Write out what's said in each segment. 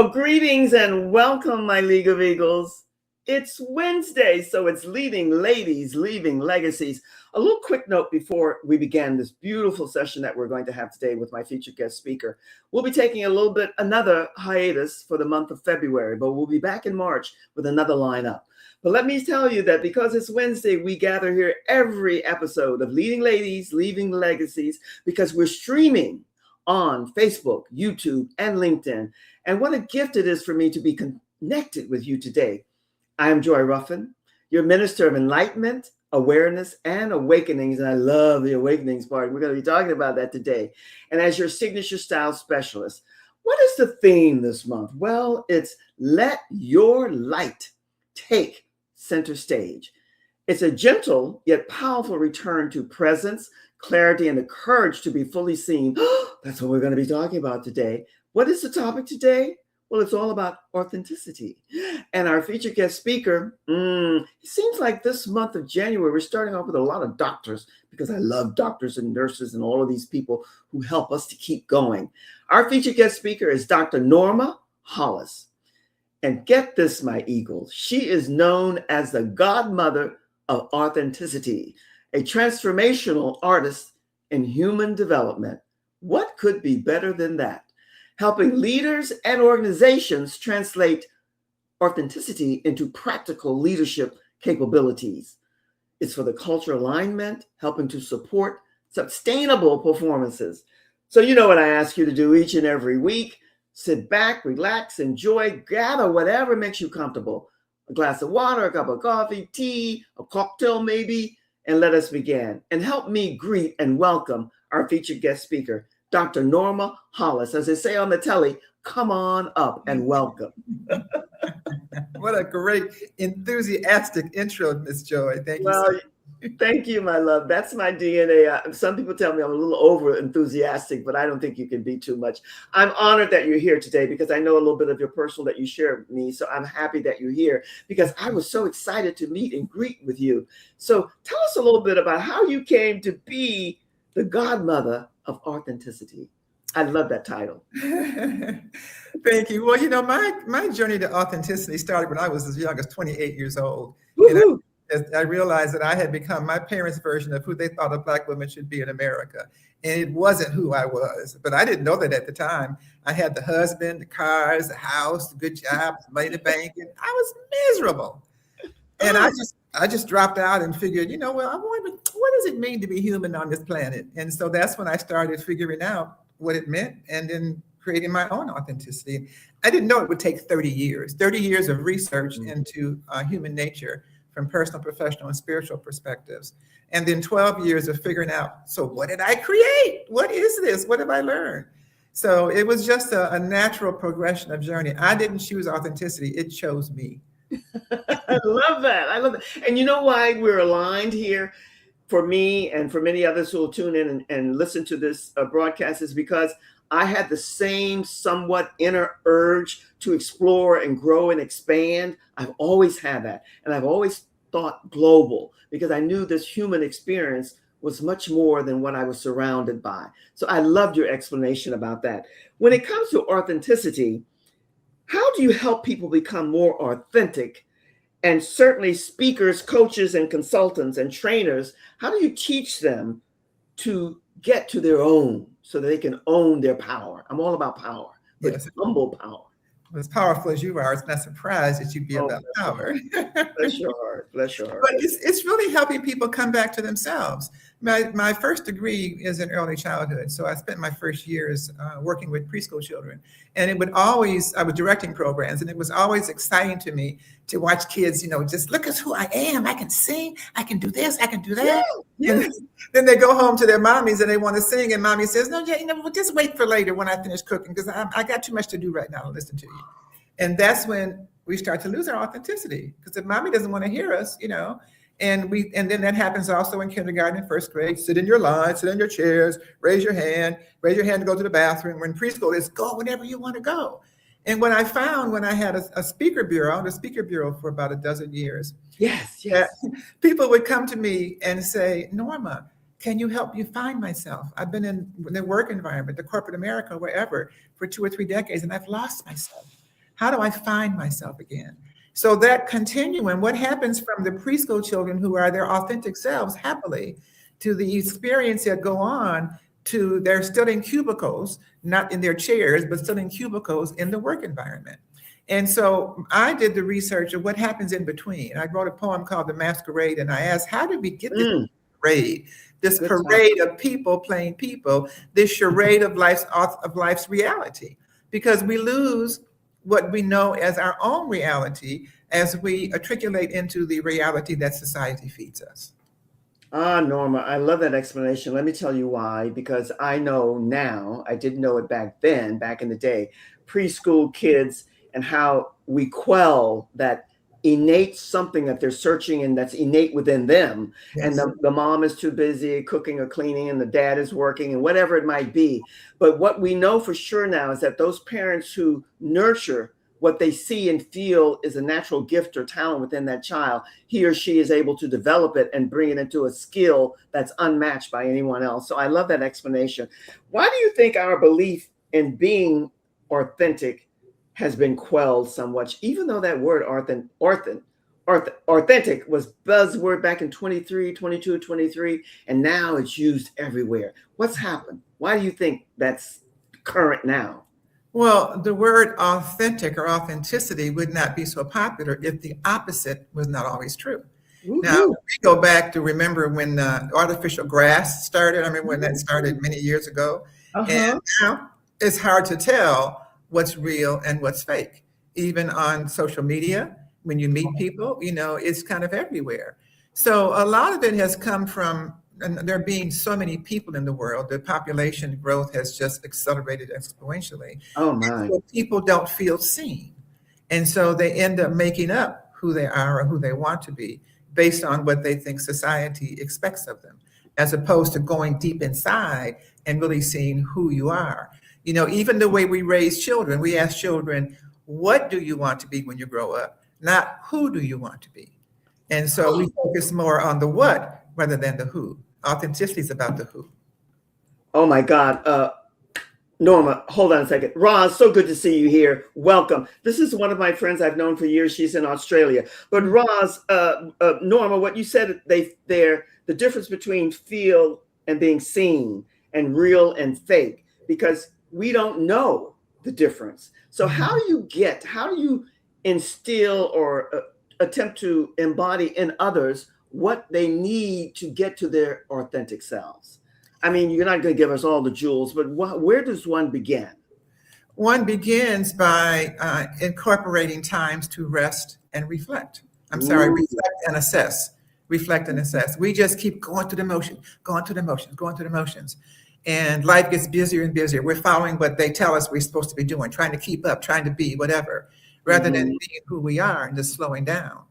Well, greetings and welcome, my League of Eagles. It's Wednesday, so it's Leading Ladies, Leaving Legacies. A little quick note before we begin this beautiful session that we're going to have today with my featured guest speaker. We'll be taking another hiatus for the month of February, but we'll be back in March with another lineup. But let me tell you that because it's Wednesday, we gather here every episode of Leading Ladies, Leaving Legacies, because we're streaming on Facebook, YouTube, and LinkedIn. And what a gift it is for me to be connected with you today. I am Joy Ruffin, your minister of enlightenment, awareness, and awakenings. And I love the awakenings part. We're going to be talking about that today. And as your signature style specialist, what is the theme this month? Well, it's Let Your Light Take Center Stage. It's a gentle yet powerful return to presence, clarity, and the courage to be fully seen. That's what we're going to be talking about today. What is the topic today? Well, it's all about authenticity. And our featured guest speaker, it seems like this month of January, we're starting off with a lot of doctors because I love doctors and nurses and all of these people who help us to keep going. Our featured guest speaker is Dr. Norma Hollis. And get this, my Eagles, she is known as the godmother of authenticity, a transformational artist in human development. What could be better than that? Helping leaders and organizations translate authenticity into practical leadership capabilities. It's for the cultural alignment, helping to support sustainable performances. So you know what I ask you to do each and every week. Sit back, relax, enjoy, gather whatever makes you comfortable. A glass of water, a cup of coffee, tea, a cocktail maybe, and let us begin. And help me greet and welcome our featured guest speaker, Dr. Norma Hollis. As they say on the telly, come on up and welcome. What a great, enthusiastic intro, Miss Joy. Thank you so much. Thank you, my love. That's my DNA. Some people tell me I'm a little over enthusiastic, but I don't think you can be too much. I'm honored that you're here today because I know a little bit of your personal that you share with me. So I'm happy that you're here because I was so excited to meet and greet with you. So tell us a little bit about how you came to be the godmother of authenticity. I love that title. Thank you. Well, you know, my journey to authenticity started when I was as young as 28 years old. And I realized that I had become my parents' version of who they thought a Black woman should be in America. And it wasn't who I was, but I didn't know that at the time. I had the husband, the cars, the house, the good job, money in the bank, and I was miserable. And I just dropped out and figured, you know, well, what does it mean to be human on this planet? And so that's when I started figuring out what it meant and then creating my own authenticity. I didn't know it would take 30 years of research into human nature from personal, professional, and spiritual perspectives. And then 12 years of figuring out, so what did I create? What is this? What have I learned? So it was just a natural progression of journey. I didn't choose authenticity, it chose me. I love that. I love it. And you know why we're aligned here for me and for many others who will tune in and listen to this broadcast is because I had the same somewhat inner urge to explore and grow and expand. I've always had that. And I've always thought global because I knew this human experience was much more than what I was surrounded by. So I loved your explanation about that. When it comes to authenticity, how do you help people become more authentic? And certainly speakers, coaches, and consultants and trainers, how do you teach them to get to their own so that they can own their power? I'm all about power, but yes, humble power. As powerful as you are, it's not surprised that you'd be about power. Bless your heart. Bless your heart. But it's really helping people come back to themselves. My first degree is in early childhood. So I spent my first years working with preschool children. And I was directing programs, and it was always exciting to me to watch kids, you know, just look at who I am. I can sing, I can do this, I can do that. Yeah. Then they go home to their mommies and they want to sing. And mommy says, no, yeah, you know, we'll just wait for later when I finish cooking because I got too much to do right now to listen to you. And that's when we start to lose our authenticity because if mommy doesn't want to hear us, you know, and then that happens also in kindergarten and first grade. Sit in your line, sit in your chairs, raise your hand to go to the bathroom. When preschool is go whenever you want to go. And what I found when I had a speaker bureau, I had a speaker bureau for about a dozen years. Yes. People would come to me and say, Norma, can you help me find myself? I've been in the work environment, the corporate America, wherever, for 2 or 3 decades, and I've lost myself. How do I find myself again? So that continuum, what happens from the preschool children who are their authentic selves happily to the experience that go on to they're still in cubicles, not in their chairs, but still in cubicles in the work environment. And so I did the research of what happens in between. I wrote a poem called The Masquerade, and I asked, how did we get this parade? This Good parade of people playing people, this charade of life's reality, because we lose what we know as our own reality as we articulate into the reality that society feeds us. Ah, Norma, I love that explanation. Let me tell you why. Because I know now, I didn't know it back then, back in the day, preschool kids and how we quell that innate something that they're searching and that's innate within them. Yes. And the mom is too busy cooking or cleaning and the dad is working and whatever it might be. But what we know for sure now is that those parents who nurture what they see and feel is a natural gift or talent within that child, he or she is able to develop it and bring it into a skill that's unmatched by anyone else. So I love that explanation. Why do you think our belief in being authentic has been quelled somewhat, even though that word authentic was buzzword back in 23, 22, 23, and now it's used everywhere? What's happened? Why do you think that's current now? Well, the word authentic or authenticity would not be so popular if the opposite was not always true. Woo-hoo. Now, we go back to remember when artificial grass started. I mean, when that started many years ago. And now it's hard to tell what's real and what's fake. Even on social media, when you meet people, you know, it's kind of everywhere. So a lot of it has come from, and there being so many people in the world, the population growth has just accelerated exponentially. Oh my. So people don't feel seen. And so they end up making up who they are or who they want to be based on what they think society expects of them, as opposed to going deep inside and really seeing who you are. You know, even the way we raise children, we ask children, what do you want to be when you grow up? Not who do you want to be? And so we focus more on the what rather than the who. Authenticity is about the who. Oh my God. Norma, hold on a second. Roz, so good to see you here. Welcome. This is one of my friends I've known for years. She's in Australia. But Roz, Norma, what you said, the difference between feel and being seen and real and fake, because we don't know the difference. So how do you instill or attempt to embody in others what they need to get to their authentic selves? I mean, you're not going to give us all the jewels, but where does one begin? One begins by incorporating times to rest and reflect. Reflect and assess. Reflect and assess. We just keep going through the motion, going through the motions, going through the motions. And life gets busier and busier. We're following what they tell us we're supposed to be doing, trying to keep up, trying to be whatever, rather than being who we are and just slowing down.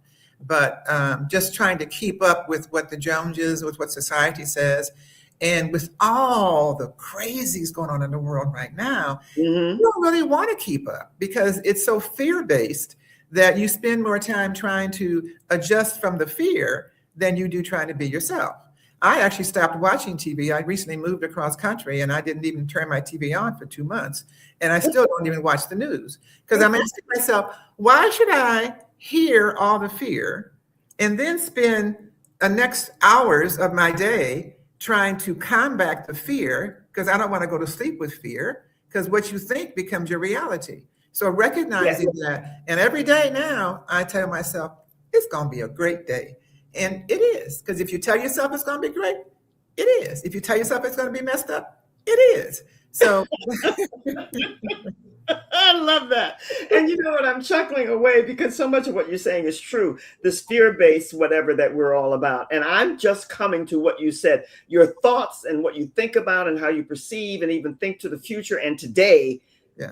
But just trying to keep up with what the Joneses, with what society says, and with all the crazies going on in the world right now, you don't really want to keep up because it's so fear-based that you spend more time trying to adjust from the fear than you do trying to be yourself. I actually stopped watching TV. I recently moved across country and I didn't even turn my TV on for 2 months. And I still don't even watch the news because I'm asking myself, why should I hear all the fear and then spend the next hours of my day trying to combat the fear, because I don't want to go to sleep with fear, because what you think becomes your reality. So recognizing that, and every day now I tell myself, it's going to be a great day. And it is, because if you tell yourself it's going to be great, it is. If you tell yourself it's going to be messed up, it is. So I love that. And you know what? I'm chuckling away because so much of what you're saying is true. This fear-based whatever that we're all about. And I'm just coming to what you said, your thoughts and what you think about and how you perceive and even think to the future and today,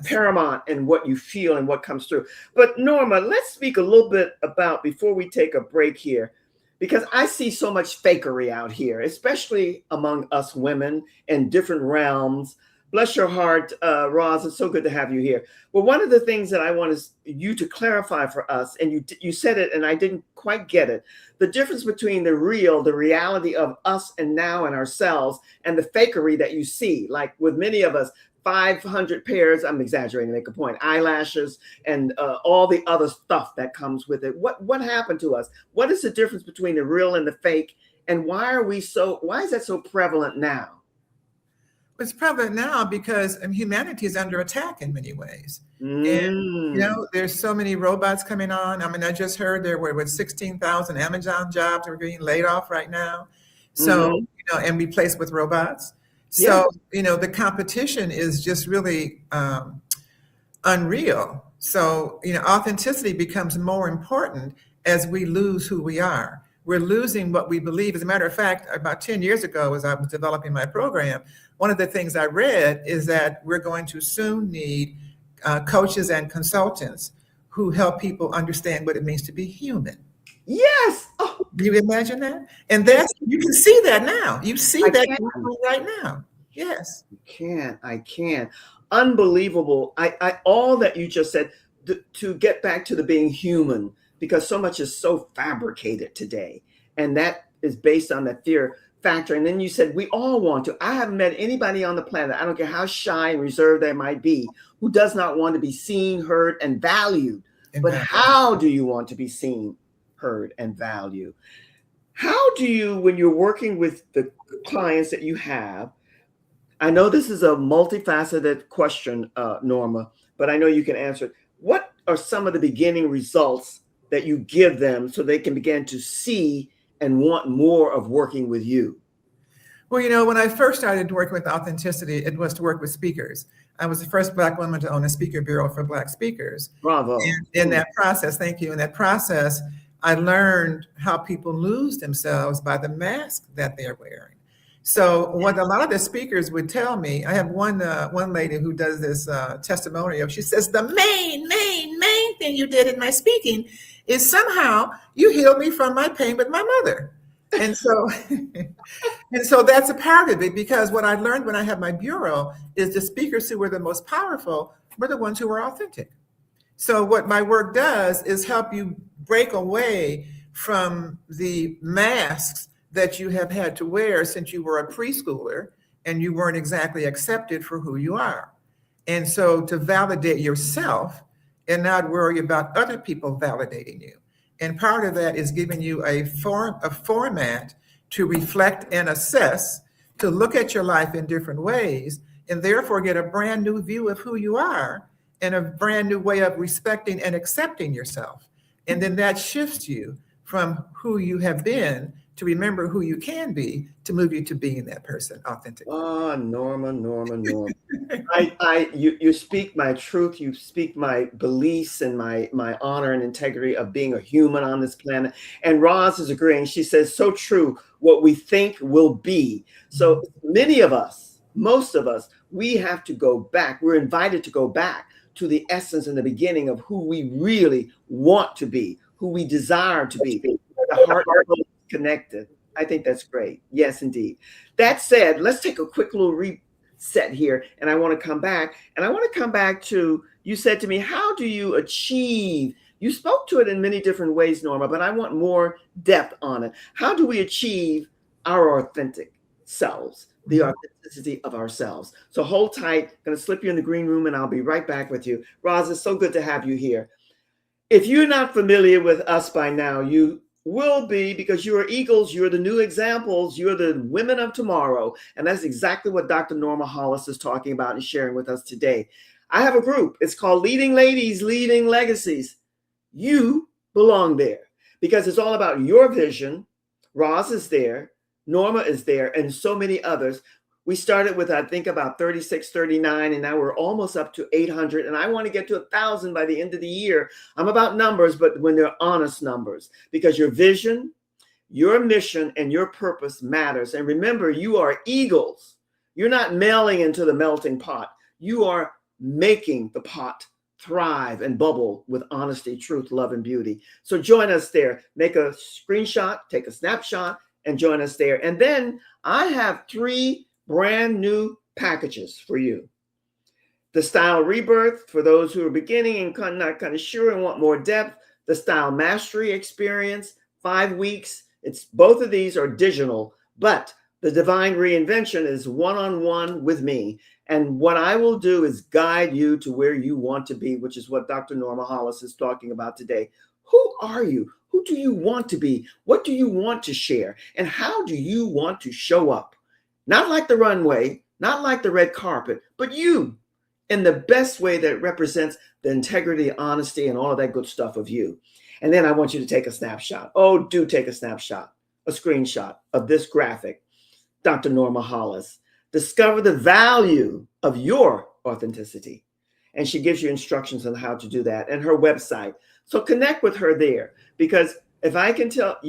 paramount in what you feel and what comes through. But Norma, let's speak a little bit about, before we take a break here, because I see so much fakery out here, especially among us women in different realms. Bless your heart, Roz. It's so good to have you here. Well, one of the things that I want you to clarify for us, and you said it, and I didn't quite get it, the difference between the reality of us and now and ourselves, and the fakery that you see. Like with many of us, 500 pairs, I'm exaggerating to make a point, eyelashes and all the other stuff that comes with it. What happened to us? What is the difference between the real and the fake? And why is that so prevalent now? It's prevalent now because humanity is under attack in many ways. And, there's so many robots coming on. I mean, I just heard there were 16,000 Amazon jobs are being laid off right now. So, and replaced with robots. So, the competition is just really unreal. So, authenticity becomes more important as we lose who we are. We're losing what we believe. As a matter of fact, about 10 years ago, as I was developing my program, one of the things I read is that we're going to soon need coaches and consultants who help people understand what it means to be human. Yes. Oh. Do you imagine that? And you can see that now. You see that right now. Yes. I can. Unbelievable. I all that you just said, to get back to the being human, because so much is so fabricated today. And that is based on that fear factor. And then you said, we all want to. I haven't met anybody on the planet, I don't care how shy and reserved they might be, who does not want to be seen, heard, and valued. But how do you want to be seen, heard, and valued? How do you, when you're working with the clients that you have, I know this is a multifaceted question, Norma, but I know you can answer it. What are some of the beginning results that you give them so they can begin to see and want more of working with you? Well, when I first started working with authenticity, it was to work with speakers. I was the first Black woman to own a speaker bureau for Black speakers. Bravo. And in that process, thank you. In that process, I learned how people lose themselves by the mask that they're wearing. So what a lot of the speakers would tell me, I have one lady who does this testimonial. She says, the main thing you did in my speaking is somehow you healed me from my pain with my mother. And so, that's a part of it, because what I learned when I had my bureau is the speakers who were the most powerful were the ones who were authentic. So what my work does is help you break away from the masks that you have had to wear since you were a preschooler and you weren't exactly accepted for who you are. And so to validate yourself and not worry about other people validating you. And part of that is giving you a format to reflect and assess, to look at your life in different ways, and therefore get a brand new view of who you are and a brand new way of respecting and accepting yourself. And then that shifts you from who you have been to remember who you can be, to move you to being that person authentically. Oh, Norma. You speak my truth. You speak my beliefs and my honor and integrity of being a human on this planet. And Roz is agreeing. She says, so true. What we think will be. So many of us, most of us, we have to go back. We're invited to go back to the essence and the beginning of who we really want to be, who we desire to be. The heart connected. I think that's great. Yes, indeed. That said, let's take a quick little reset here. And I want to come back. And I want to come back to, you said to me, how do you achieve? You spoke to it in many different ways, Norma, but I want more depth on it. How do we achieve our authentic selves, the authenticity of ourselves? So hold tight. I'm going to slip you in the green room and I'll be right back with you. Roz, it's so good to have you here. If you're not familiar with us by now, you will be, because you are eagles. You're the new examples. You're the women of tomorrow. And that's exactly what Dr. Norma Hollis is talking about and sharing with us today. I have a group. It's called Leading Ladies, Leaving Legacies. You belong there because it's all about your vision. Roz is there. Norma is there, and so many others. We started with, I think, about 36, 39, and now we're almost up to 800. And I want to get to 1,000 by the end of the year. I'm about numbers, but when they're honest numbers, because your vision, your mission, and your purpose matters. And remember, you are eagles. You're not mailing into the melting pot. You are making the pot thrive and bubble with honesty, truth, love, and beauty. So join us there. Make a screenshot, take a snapshot, and join us there. And then I have 3 brand new packages for you. The Style Rebirth, for those who are beginning and not kind of sure and want more depth. The Style Mastery Experience, 5 weeks. It's both of these are digital, but The divine reinvention is one-on-one with me. And what I will do is guide you to where you want to be, which is what Dr. Norma Hollis is talking about today. Who are you? Who do you want to be? What do you want to share? And how do you want to show up? Not like the runway, not like the red carpet, but you in the best way that represents the integrity, honesty, and all of that good stuff of you. And then I want you to take a snapshot. Oh, do take a snapshot, a screenshot of this graphic. Dr. Norma Hollis. Discover the value of your authenticity. And she gives you instructions on how to do that and her website. So connect with her there, because if I can tell,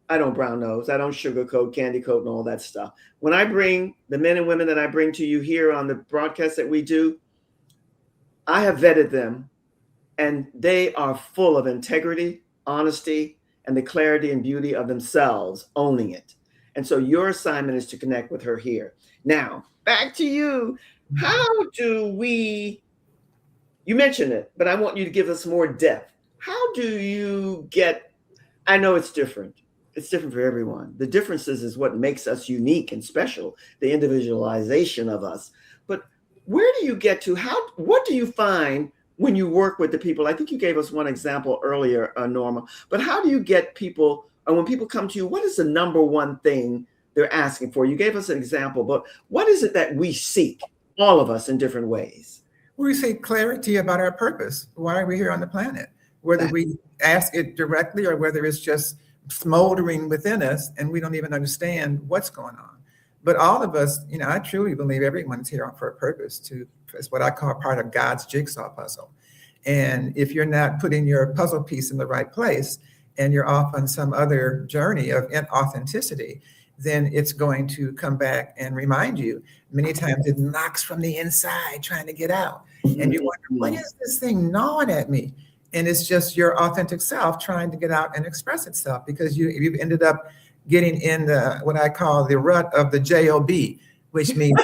I don't brown nose, I don't sugarcoat, candy coat, and all that stuff. When I bring the men and women that I bring to you here on the broadcast that we do, I have vetted them, and they are full of integrity, honesty, and the clarity and beauty of themselves, owning it. And so your assignment is to connect with her here. Now, back to you. How do we, you mentioned it, but I want you to give us more depth. How do you get, I know it's different. It's different for everyone. The differences is what makes us unique and special, the individualization of us. But where do you get to, what do you find when you work with the people? I think you gave us one example earlier, Norma, but how do you get people, and when people come to you, what is the number one thing they're asking for? You gave us an example, but what is it that we seek, all of us, in different ways? We seek clarity about our purpose. Why are we here on the planet? Whether we ask it directly or whether it's just smoldering within us and we don't even understand what's going on. But all of us, I truly believe everyone's here for a purpose. It's what I call part of God's jigsaw puzzle. And if you're not putting your puzzle piece in the right place, and you're off on some other journey of inauthenticity, then it's going to come back and remind you. Many times it knocks from the inside trying to get out. And you wonder, what is this thing gnawing at me? And it's just your authentic self trying to get out and express itself, because you've ended up getting in what I call the rut of the JOB, which means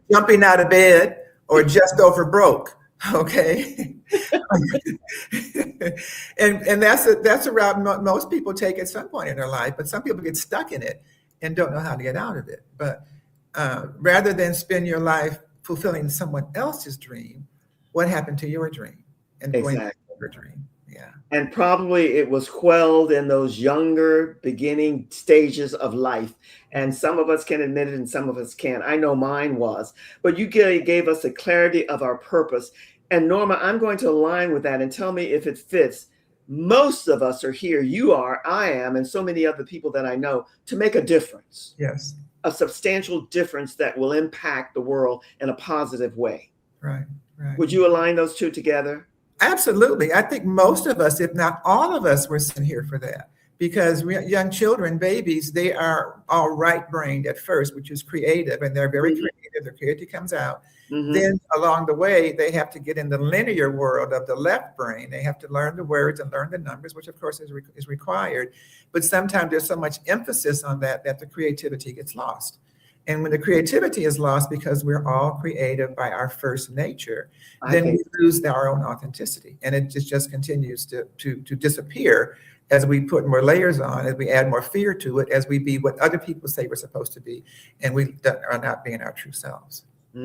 jumping out of bed or just over broke. Okay. and that's a route most people take at some point in their life, but some people get stuck in it and don't know how to get out of it. But rather than spend your life fulfilling someone else's dream, what happened to your dream? And going back to your dream. Yeah. And probably it was quelled in those younger beginning stages of life. And some of us can admit it and some of us can't. I know mine was. But you gave us the clarity of our purpose. And Norma, I'm going to align with that and tell me if it fits. Most of us are here. You are, I am, and so many other people that I know, to make a difference. Yes. A substantial difference that will impact the world in a positive way. Right. Would you align those two together? Absolutely. I think most of us, if not all of us, were sent here for that, because young children, babies, they are all right-brained at first, which is creative, and they're very creative. Their creativity comes out. Then along the way, they have to get in the linear world of the left brain. They have to learn the words and learn the numbers, which of course is required. But sometimes there's so much emphasis on that the creativity gets lost. And when the creativity is lost, because we're all creative by our first nature, then we lose our own authenticity. And it just continues to disappear as we put more layers on, as we add more fear to it, as we be what other people say we're supposed to be, and we are not being our true selves. I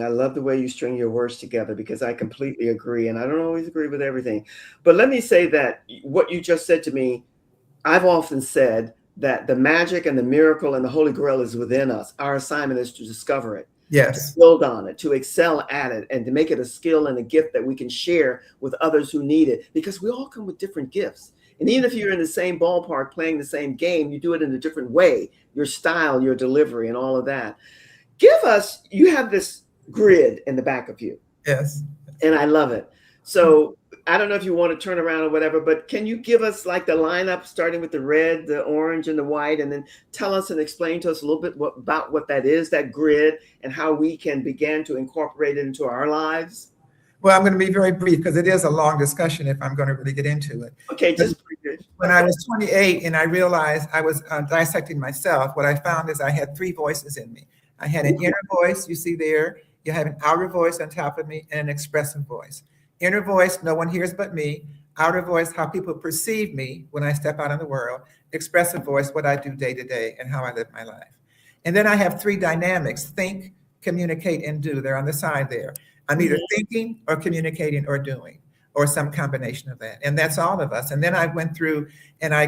love the way you string your words together, because I completely agree. And I don't always agree with everything. But let me say that what you just said to me, I've often said that the magic and the miracle and the Holy Grail is within us. Our assignment is to discover it, yes, to build on it, to excel at it, and to make it a skill and a gift that we can share with others who need it, because we all come with different gifts. And even if you're in the same ballpark playing the same game, you do it in a different way, your style, your delivery, and all of that. You have this grid in the back of you. Yes. And I love it. So I don't know if you want to turn around or whatever, but can you give us like the lineup, starting with the red, the orange, and the white, and then tell us and explain to us a little bit about what that is, that grid, and how we can begin to incorporate it into our lives? Well, I'm going to be very brief because it is a long discussion if I'm going to really get into it. Okay, just brief. When I was 28 and I realized I was dissecting myself, what I found is I had three voices in me. I had an inner voice, you see there. You have an outer voice on top of me and an expressive voice. Inner voice, no one hears but me. Outer voice, how people perceive me when I step out in the world. Expressive voice, what I do day to day and how I live my life. And then I have three dynamics: think, communicate, and do. They're on the side there. I'm either thinking or communicating or doing, or some combination of that. And that's all of us. And then I went through and I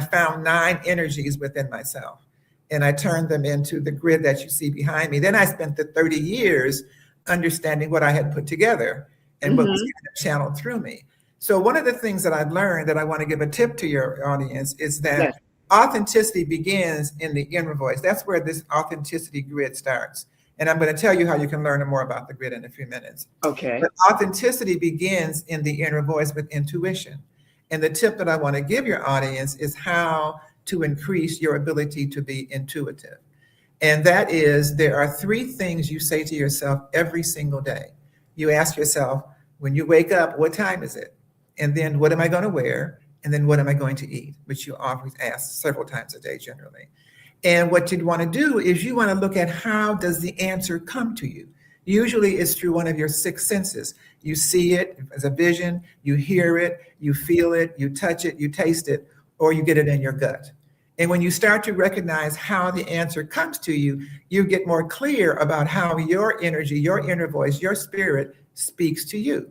found 9 energies within myself. And I turned them into the grid that you see behind me. Then I spent the 30 years understanding what I had put together and what was channeled through me. So one of the things that I've learned that I want to give a tip to your audience is that authenticity begins in the inner voice. That's where this authenticity grid starts. And I'm going to tell you how you can learn more about the grid in a few minutes. Okay. But authenticity begins in the inner voice with intuition. And the tip that I want to give your audience is how to increase your ability to be intuitive. And that is, there are 3 things you say to yourself every single day. You ask yourself, when you wake up, what time is it? And then what am I going to wear? And then what am I going to eat? Which you always ask several times a day generally. And what you'd want to do is you want to look at how does the answer come to you. Usually it's through one of your 6 senses. You see it as a vision, you hear it, you feel it, you touch it, you taste it, or you get it in your gut. And when you start to recognize how the answer comes to you, you get more clear about how your energy, your inner voice, your spirit speaks to you.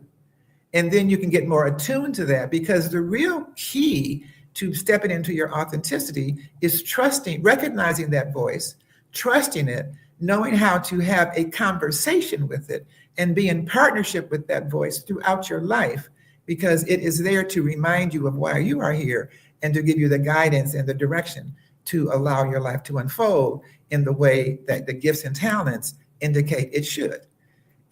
And then you can get more attuned to that, because the real key to stepping into your authenticity is trusting, recognizing that voice, trusting it, knowing how to have a conversation with it and be in partnership with that voice throughout your life, because it is there to remind you of why you are here and to give you the guidance and the direction to allow your life to unfold in the way that the gifts and talents indicate it should.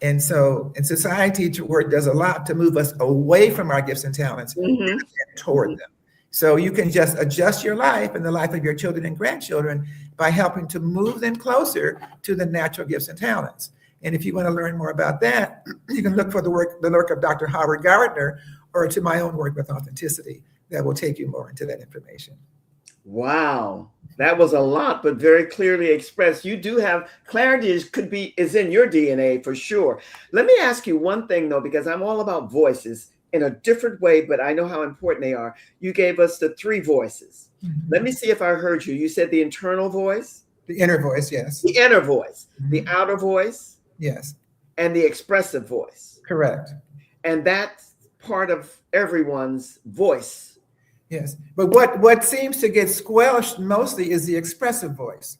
And so in society, work does a lot to move us away from our gifts and talents and toward them. So you can just adjust your life and the life of your children and grandchildren by helping to move them closer to the natural gifts and talents. And if you want to learn more about that, you can look for the work of Dr. Howard Gardner, or to my own work with authenticity that will take you more into that information. Wow, that was a lot, but very clearly expressed. You do have clarity, is in your DNA for sure. Let me ask you one thing though, because I'm all about voices in a different way, but I know how important they are. You gave us the 3 voices. Let me see if I heard you. You said the internal voice, the inner voice, yes. The inner voice, the outer voice, yes, and the expressive voice. Correct. And that's part of everyone's voice. Yes, but what seems to get squelched mostly is the expressive voice,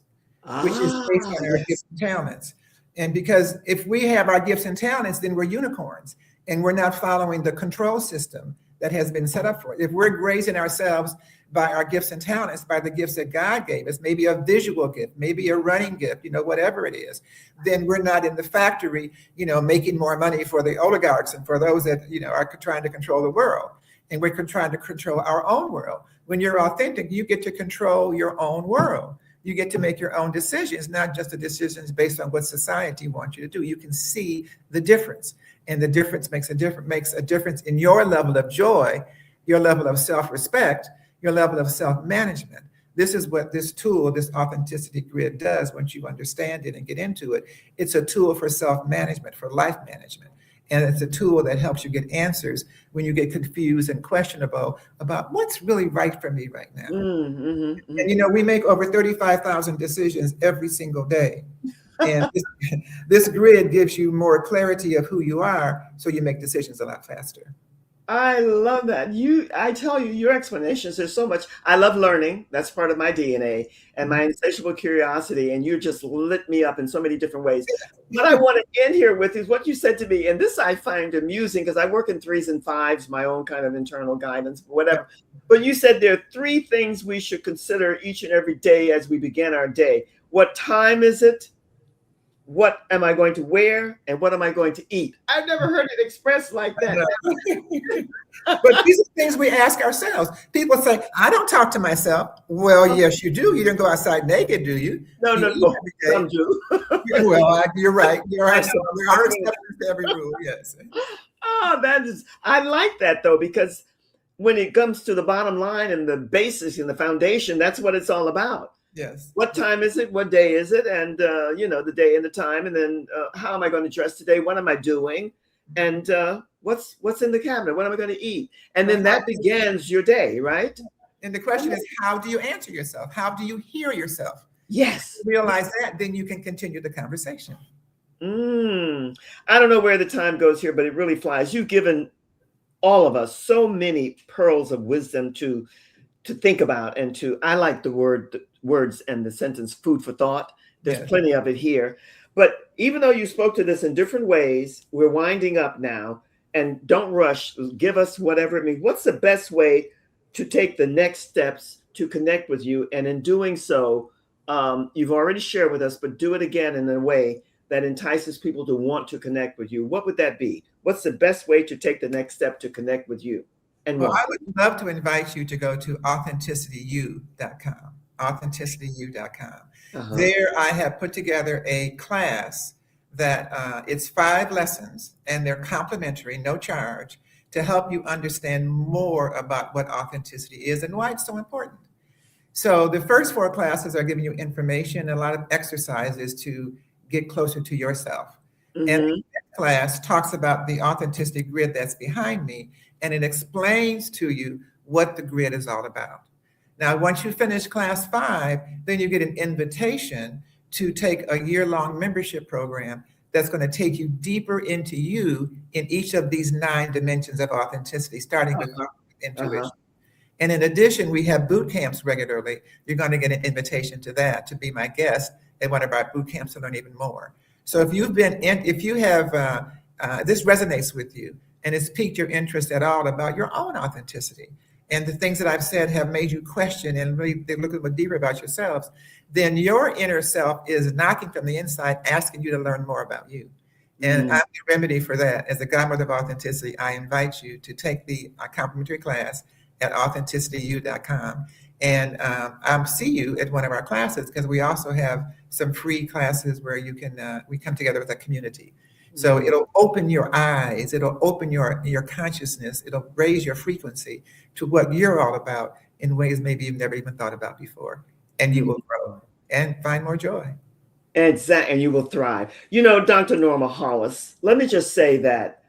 which is based on our gifts and talents. And because if we have our gifts and talents, then we're unicorns, and we're not following the control system that has been set up for it. If we're grazing ourselves by our gifts and talents, by the gifts that God gave us, maybe a visual gift, maybe a running gift, whatever it is, then we're not in the factory, making more money for the oligarchs and for those that, are trying to control the world. And we're trying to control our own world. When you're authentic, you get to control your own world. You get to make your own decisions, not just the decisions based on what society wants you to do. You can see the difference, and the difference makes a difference in your level of joy, your level of self-respect, your level of self-management. This is what this tool, this authenticity grid, does. Once you understand it and get into it, it's a tool for self-management, for life management. And it's a tool that helps you get answers when you get confused and questionable about what's really right for me right now. And we make over 35,000 decisions every single day. And this grid gives you more clarity of who you are, so you make decisions a lot faster. I love that. I tell you, your explanations, there's so much. I love learning. That's part of my DNA and my insatiable curiosity. And you just lit me up in so many different ways. What I want to end here with is what you said to me. And this I find amusing because I work in 3s and 5s, my own kind of internal guidance, whatever. But you said there are 3 things we should consider each and every day as we begin our day. What time is it? What am I going to wear? And what am I going to eat? I've never heard it expressed like that. But these are things we ask ourselves. People say, I don't talk to myself. Well, yes, you do. You don't go outside naked, do you? No, some do. Well, you're right. You're right. So there are exceptions to every rule, yes. I like that though, because when it comes to the bottom line and the basis and the foundation, that's what it's all about. Yes. What time is it? What day is it? And, the day and the time. And then how am I going to dress today? What am I doing? And what's in the cabinet? What am I going to eat? And then that begins your day, right? And the question is, how do you answer yourself? How do you hear yourself? Yes. Realize that, then you can continue the conversation. I don't know where the time goes here, but it really flies. You've given all of us so many pearls of wisdom to think about, and I like the words and the sentence food for thought. There's Yes. plenty of it here. But even though you spoke to this in different ways, we're winding up now, and don't rush. Give us whatever it means. What's the best way to take the next steps to connect with you? And in doing so, you've already shared with us, but do it again in a way that entices people to want to connect with you. What would that be? What's the best way to take the next step to connect with you? And Well, why? I would love to invite you to go to authenticityu.com, authenticityu.com. There I have put together a class that it's 5 lessons, and they're complimentary, no charge, to help you understand more about what authenticity is and why it's so important. So the first 4 classes are giving you information and a lot of exercises to get closer to yourself. And the next class talks about the authenticity grid that's behind me, and it explains to you what the grid is all about. Now, once you finish class 5, then you get an invitation to take a year-long membership program that's going to take you deeper into you in each of these 9 dimensions of authenticity, starting with intuition. And in addition, we have boot camps regularly. You're going to get an invitation to that, to be my guest at one of our boot camps to learn even more. So if you have, this resonates with you and it's piqued your interest at all about your own authenticity, and the things that I've said have made you question and really look a little deeper about yourselves, then your inner self is knocking from the inside, asking you to learn more about you. And I'm the remedy for that. As the godmother of authenticity, I invite you to take the complimentary class at authenticityu.com. And I'll see you at one of our classes, because we also have some free classes where you can, we come together with a community. So it'll open your eyes, it'll open your consciousness, it'll raise your frequency to what you're all about in ways maybe you've never even thought about before. And you will grow and find more joy. Exactly, and you will thrive. You know, Dr. Norma Hollis, let me just say that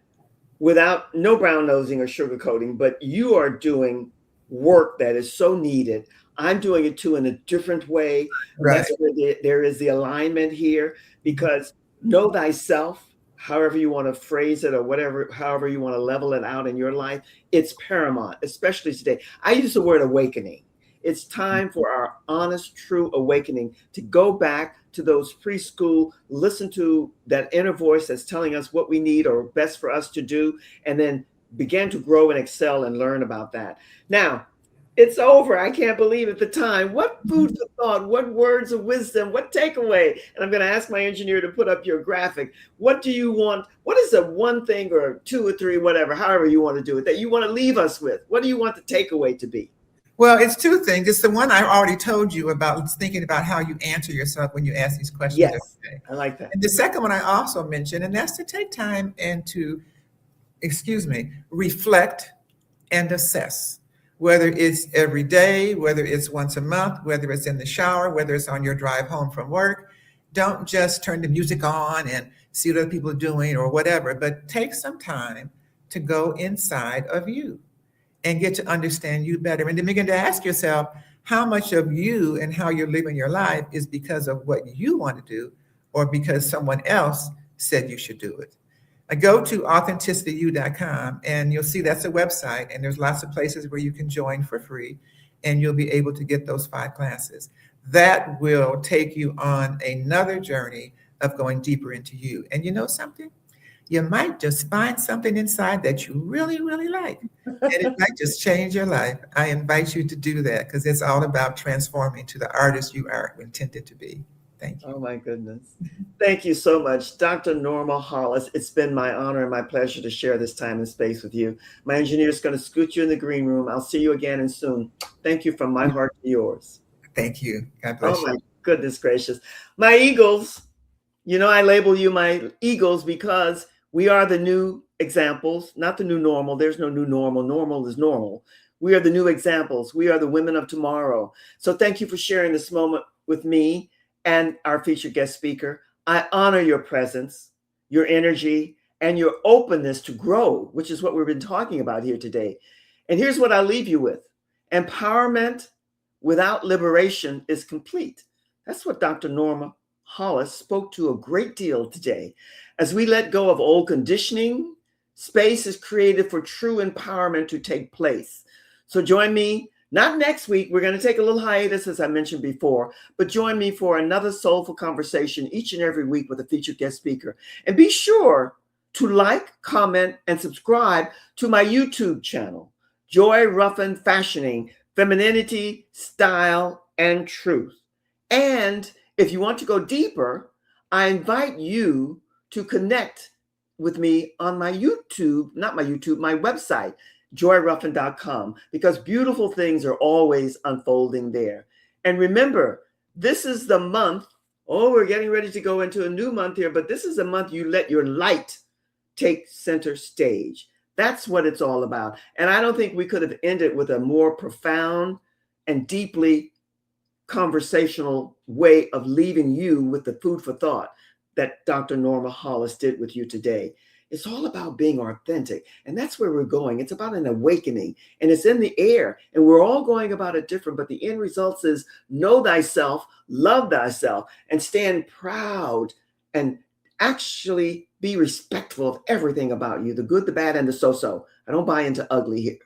without no brown nosing or sugarcoating, but you are doing work that is so needed. I'm doing it too in a different way. Right. That's where there is the alignment here, because know thyself, however you want to phrase it, or whatever, however you want to level it out in your life, it's paramount, especially today. I use the word awakening. It's time for our honest, true awakening to go back to those preschool, listen to that inner voice that's telling us what we need or best for us to do, and then begin to grow and excel and learn about that. Now, it's over. I can't believe it. The time. What food for thought? What words of wisdom? What takeaway? And I'm going to ask my engineer to put up your graphic. What do you want? What is the one thing or 2 or 3, whatever, however you want to do it, that you want to leave us with? What do you want the takeaway to be? Well, it's 2 things. It's the one I already told you about, thinking about how you answer yourself when you ask these questions. Yes, I like that. And the second one I also mentioned, and that's to take time and to, reflect and assess. Whether it's every day, whether it's once a month, whether it's in the shower, whether it's on your drive home from work. Don't just turn the music on and see what other people are doing or whatever, but take some time to go inside of you and get to understand you better, and then begin to ask yourself how much of you and how you're living your life is because of what you want to do, or because someone else said you should do it. Go to authenticityu.com and you'll see that's a website, and there's lots of places where you can join for free, and you'll be able to get those 5 classes. That will take you on another journey of going deeper into you. And you know something? You might just find something inside that you really, really like, and it might just change your life. I invite you to do that, because it's all about transforming to the artist you are intended to be. Thank you. Oh, my goodness. Thank you so much, Dr. Norma Hollis. It's been my honor and my pleasure to share this time and space with you. My engineer is going to scoot you in the green room. I'll see you again and soon. Thank you from my heart to yours. Thank you. God bless you. Oh, my goodness gracious. My Eagles, you know, I label you my Eagles because we are the new examples, not the new normal. There's no new normal. Normal is normal. We are the new examples. We are the women of tomorrow. So thank you for sharing this moment with me and our featured guest speaker. I honor your presence, your energy, and your openness to grow, which is what we've been talking about here today. And here's what I'll leave you with. Empowerment without liberation is complete. That's what Dr. Norma Hollis spoke to a great deal today. As we let go of old conditioning, space is created for true empowerment to take place. So join me, not next week, we're going to take a little hiatus, as I mentioned before, but join me for another soulful conversation each and every week with a featured guest speaker. And be sure to like, comment, and subscribe to my YouTube channel, Joy Ruffin Fashioning, Femininity, Style, and Truth. And if you want to go deeper, I invite you to connect with me on my YouTube, not my YouTube, my website, joyruffin.com, because beautiful things are always unfolding there. And remember, this is the month, we're getting ready to go into a new month here, but this is a month you let your light take center stage. That's what it's all about. And I don't think we could have ended with a more profound and deeply conversational way of leaving you with the food for thought that Dr. Norma Hollis did with you today. It's all about being authentic. And that's where we're going. It's about an awakening, and it's in the air, and we're all going about it different. But the end result is know thyself, love thyself, and stand proud and actually be respectful of everything about you, the good, the bad, and the so-so. I don't buy into ugly here.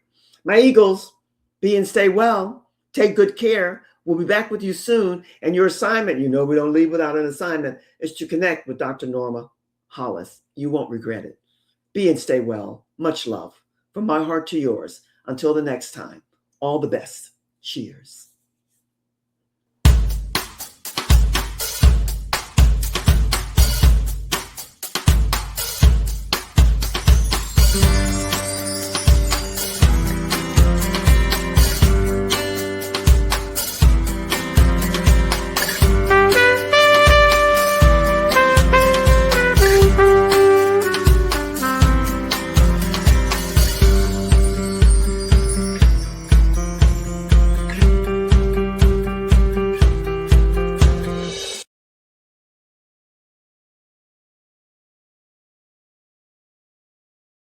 My Eagles, be and stay well. Take good care. We'll be back with you soon. And your assignment, we don't leave without an assignment, is to connect with Dr. Norma Hollis. You won't regret it. Be and stay well. Much love from my heart to yours. Until the next time, all the best. Cheers.